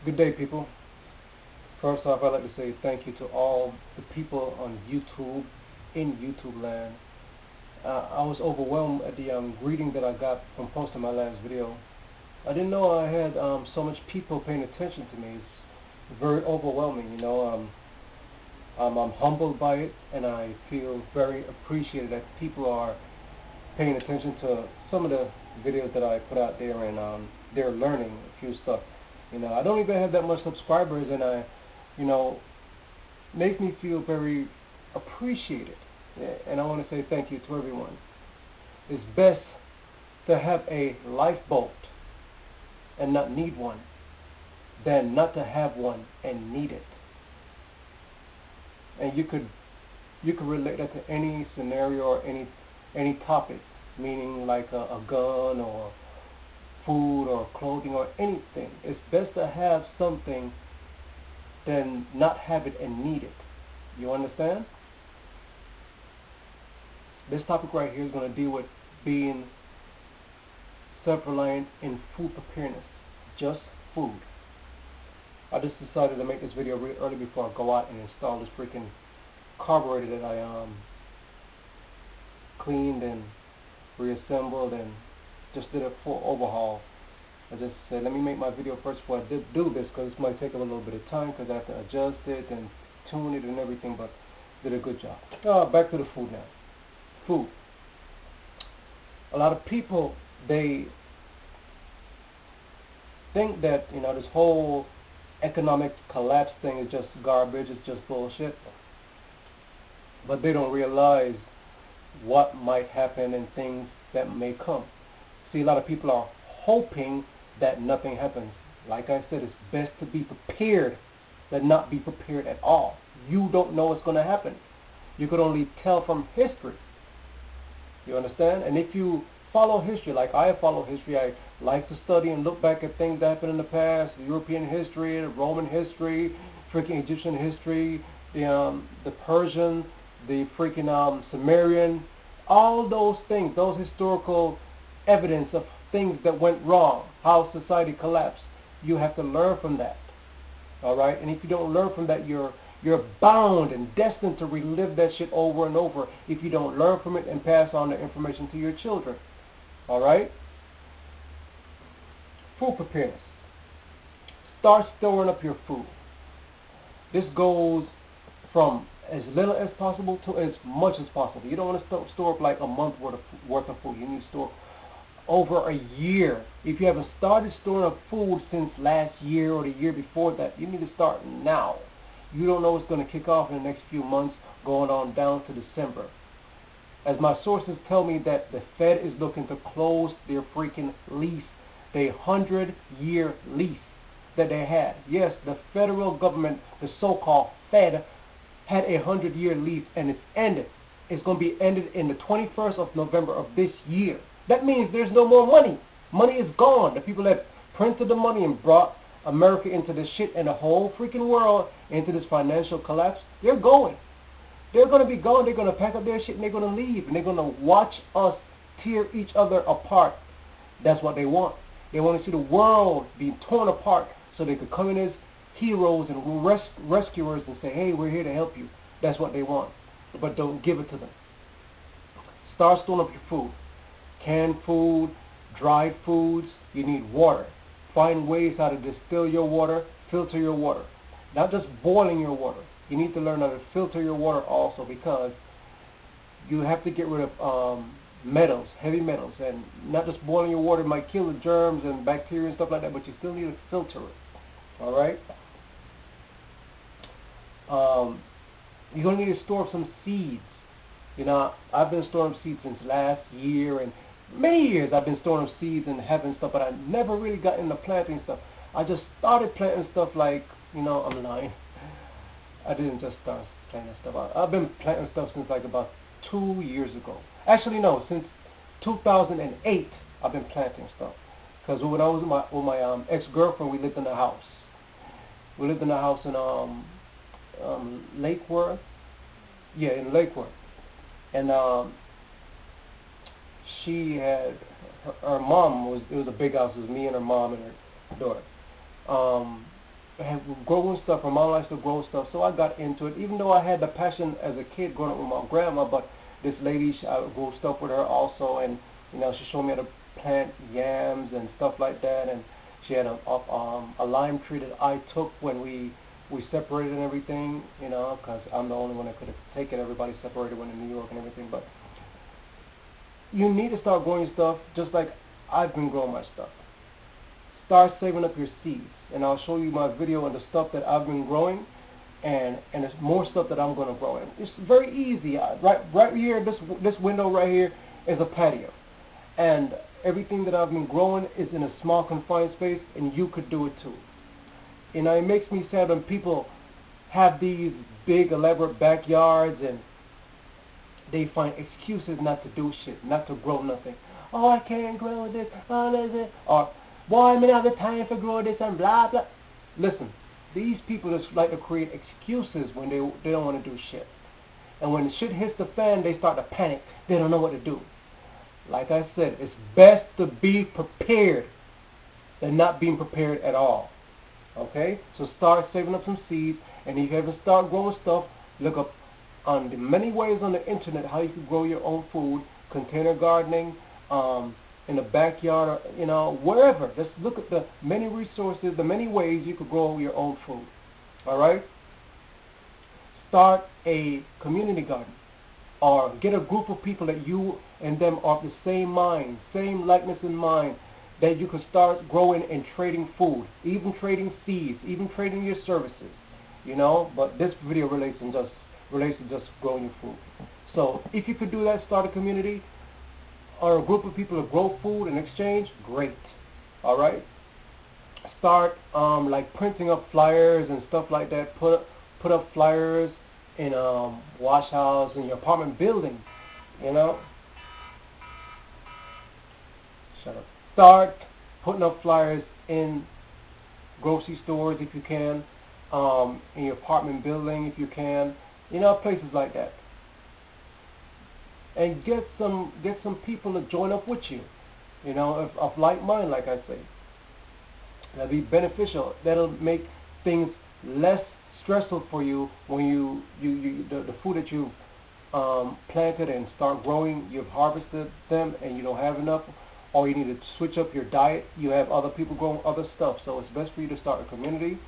Good day, people. First off, I'd like to say thank you to all the people on YouTube, in YouTube land. I was overwhelmed at the greeting that I got from posting my last video. I didn't know I had so much people paying attention to me. It's very overwhelming, you know. I'm humbled by it, and I feel very appreciated that people are paying attention to some of the videos that I put out there, and they're learning a few stuff. You know, I don't even have that much subscribers, and you know, makes me feel very appreciated. Yeah, and I want to say thank you to everyone. It's best to have a lifeboat and not need one than not to have one and need it. And you could relate that to any scenario or any topic, meaning like a gun or food or clothing or anything. It's best to have something than not have it and need it. You understand? This topic right here is going to deal with being self-reliant in food preparedness. Just food. I just decided to make this video real early before I go out and install this freaking carburetor that I cleaned and reassembled and just did a full overhaul. I just said, let me make my video first before I do this, because this might take a little bit of time because I have to adjust it and tune it and everything, but did a good job. Back to the food now. Food. A lot of people, they think that, you know, this whole economic collapse thing is just garbage, it's just bullshit. But they don't realize what might happen and things that may come. See, a lot of people are hoping that nothing happens. Like I said, it's best to be prepared than not be prepared at all. You don't know what's going to happen. You could only tell from history. You understand? And if you follow history, like I follow history, I like to study and look back at things that happened in the past, the European history, the Roman history, freaking Egyptian history, the Persian, the freaking Sumerian, all those things, those historical evidence of things that went wrong, how society collapsed. You have to learn from that. All right? And if you don't learn from that, you're bound and destined to relive that shit over and over if you don't learn from it and pass on the information to your children. All right? Food preparedness. Start storing up your food. This goes from as little as possible to as much as possible. You don't want to store up like a month worth of food. You need to store over a year. If you haven't started storing up food since last year or the year before that, you need to start now. You don't know what's going to kick off in the next few months, going on down to December. As my sources tell me that the Fed is looking to close their freaking lease, the 100-year lease that they had. Yes, the federal government, the so-called Fed, had a 100-year lease, and it's ended. It's going to be ended in the 21st of November of this year. That means there's no more money. Money is gone. The people that printed the money and brought America into this shit and the whole freaking world into this financial collapse, they're going. They're going to be gone. They're going to pack up their shit and they're going to leave. And they're going to watch us tear each other apart. That's what they want. They want to see the world be torn apart so they could come in as heroes and rescuers and say, hey, we're here to help you. That's what they want. But don't give it to them. Start storing up your food. Canned food, dried foods. You need water. Find ways how to distill your water, filter your water. Not just boiling your water. You need to learn how to filter your water also, because you have to get rid of metals, heavy metals. And not just boiling your water might kill the germs and bacteria and stuff like that, but you still need to filter it. All right? You're going to need to store some seeds. You know, I've been storing seeds since last year, and many years I've been storing seeds and having stuff, but I never really got into planting stuff. I just started planting stuff like, you know, I'm lying. I didn't just start planting stuff. I've been planting stuff since like about 2 years ago. Actually, no, since 2008 I've been planting stuff. Because when I was with my ex-girlfriend, we lived in a house. We lived in a house in Lake Worth. Yeah, in Lake Worth. And she had, her mom, it was a big house. It was me and her mom and her daughter. have growing stuff from my life to grow stuff, so I got into it. Even though I had the passion as a kid growing up with my grandma, but this lady, I grew stuff with her also, and she showed me how to plant yams and stuff like that, and she had a lime tree that I took when we separated and everything, because I'm the only one that could have taken. Everybody separated when in New York and everything, but you need to start growing stuff just like I've been growing my stuff. Start saving up your seeds, and I'll show you my video on the stuff that I've been growing, and there's more stuff that I'm going to grow. And it's very easy. Right here, this window right here is a patio, and everything that I've been growing is in a small confined space, and you could do it too. It makes me sad when people have these big elaborate backyards and they find excuses not to do shit, not to grow nothing. Oh, I can't grow this, or why am I not the time for grow this and blah blah. Listen, these people just like to create excuses when they don't want to do shit. And when shit hits the fan, they start to panic. They don't know what to do. Like I said, it's best to be prepared than not being prepared at all. Okay? So start saving up some seeds, and if you ever start growing stuff, look up on the many ways on the internet how you can grow your own food, container gardening, in the backyard, or, wherever. Just look at the many resources, the many ways you could grow your own food. All right? Start a community garden, or get a group of people that you and them are of the same mind, same likeness in mind, that you could start growing and trading food, even trading seeds, even trading your services, but this video relates to just growing your food. So if you could do that, start a community or a group of people to grow food and exchange, great. All right? Start like printing up flyers and stuff like that. Put up flyers in wash house, in your apartment building, Shut up. Start putting up flyers in grocery stores if you can, in your apartment building if you can, places like that. And get some people to join up with you, of like mind, like I say. That'll be beneficial. That'll make things less stressful for you when the food that you planted and start growing, you've harvested them and you don't have enough, or you need to switch up your diet. You have other people growing other stuff, so it's best for you to start a community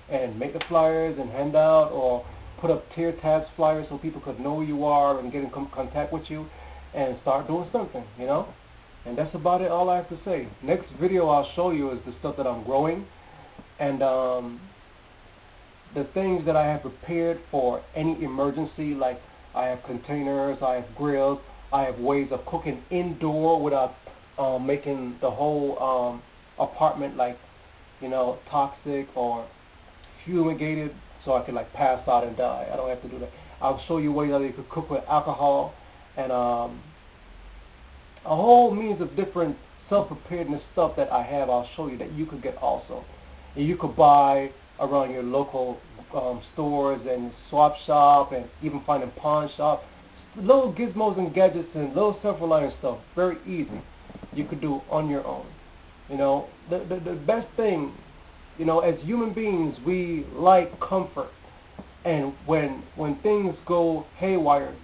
and make the flyers and hand out, or put up tier tabs flyers so people could know who you are and get in contact with you and start doing something, And that's about it, all I have to say. Next video I'll show you is the stuff that I'm growing, and the things that I have prepared for any emergency. Like I have containers, I have grills, I have ways of cooking indoor without making the whole apartment toxic or fumigated, so I could pass out and die. I don't have to do that. I'll show you ways that you could cook with alcohol, and a whole means of different self-preparedness stuff that I have. I'll show you that you could get also. And you could buy around your local stores and swap shop, and even find in pawn shop. Little gizmos and gadgets and little self-reliant stuff. Very easy. You could do on your own. The best thing, as human beings, we like comfort. And when things go haywire,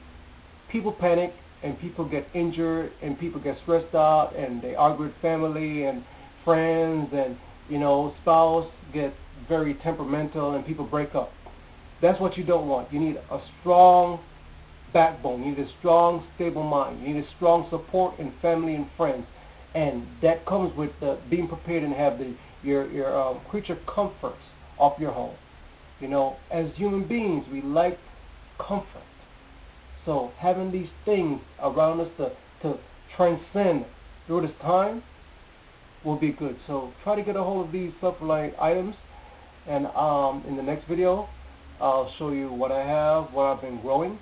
people panic, and people get injured, and people get stressed out, and they argue with family and friends, and spouse get very temperamental, and people break up. That's what you don't want. You need a strong backbone. You need a strong, stable mind. You need a strong support in family and friends, and that comes with being prepared and have your creature comforts of your home. As human beings, we like comfort. So having these things around us to transcend through this time will be good. So try to get a hold of these self-reliant items, and in the next video I'll show you what I have, what I've been growing,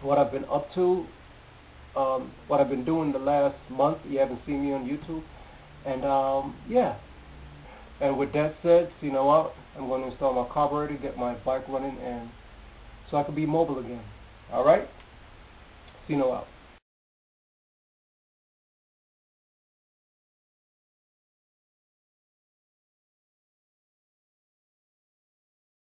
what I've been up to, what I've been doing the last month. You haven't seen me on YouTube, and yeah. And with that said, you know what? I'm going to install my carburetor, get my bike running, and so I can be mobile again. All right? See you out.